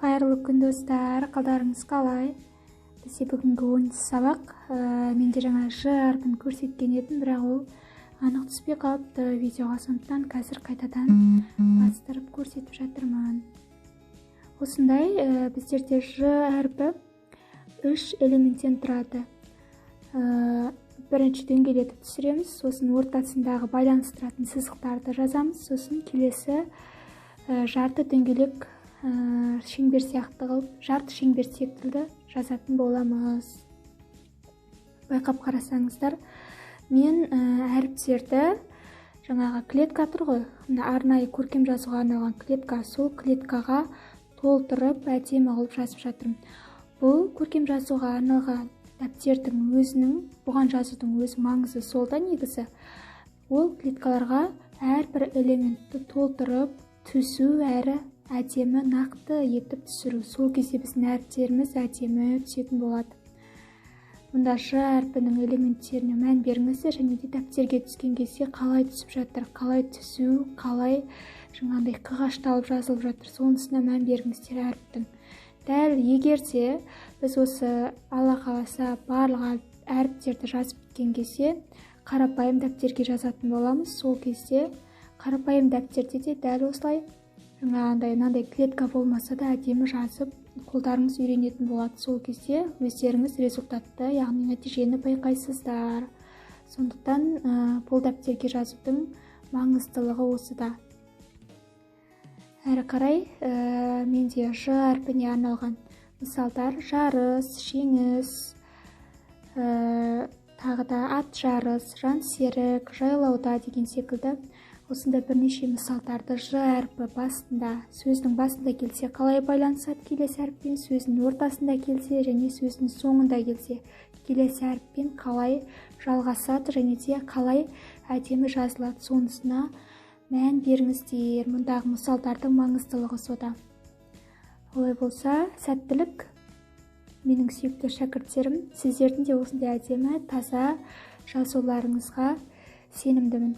Қайырлы күн достар, қалдарыңыз қалай? Бізде бүгінгі 10 сабақ. Менде жаңа ж әрпін көрсеткен едім, бірақ ол анық түспей қалыпты видеоға, сондықтан қазір қайтадан бастырып көрсетіп жатырмын. Осындай біздерде ж әрпі 3 элементтен тұрады. Бірінші дөңгелетіп түсіреміз, сосын ортасындағы байланыстыратын сызықтарды жазамыз, сосын келесі жарты дөңгелек шеңбер сияқты қылып, жарты шеңбер секілді жазатын боламыз. Байқап қарасаңыздар, мен әріптерді жаңағы клетка тұр ғой, арнайы көркем жазуға арналған клетка, сол клеткаға толтырып әдемі қылып жазып жатырмын. Бұл көркем жазуға арналған дәптердің өзінің, бұған жазудың өз маңызы сол да негізі. Ол клеткаларға әрбір элементті толтырып түсу әрі әдемі нақты етіп түсіру. Сол кезде біздің әріптеріміз әдемі түсетін болады. Мұнда ж әрпінің элементтеріне мән беріңіздер, және де дәптерге түскен кезде қалай түсіп жатыр, қалай түсу, қалай жаңағыдай қиғашталып жазылып жатыр, сонысына мән беріңіздер әріптің. Дәл егерде біз осы алла қаласа барлық әріптерді жазып біткен кезде қарапайым дәптерге жазатын боламыз. Сол кезде қарапайым дәптерде де дәл осылай мынандай клетка болмаса да әдемі жазып қолдарыңыз үйренетін болады. Сол кезде өздеріңіз результатты, яғни нәтижені байқайсыздар. Сондықтан бұл дәптерге жазудың маңыздылығы осыда. Әрі қарай менде ж әрпіне арналған мысалдар: жарыс, жеңіс, тағы да ат жарыс, жансерік, жайлауда деген секілді осында бірнеше мысалдарды ж әрпі басында, сөздің басында келсе қалай байланысады келесі әріппен, сөздің ортасында келсе және сөздің соңында келсе келесі әріппен қалай жалғасады және де қалай әдемі жазылады, сонысына мән беріңіздер. Мұндағы мысалдардың маңыздылығы сода. Олай болса, сәттілік. Менің сүйікті шәкірттерім, сіздердің де осындай әдемі, таза жазуларыңызға сенімдімін.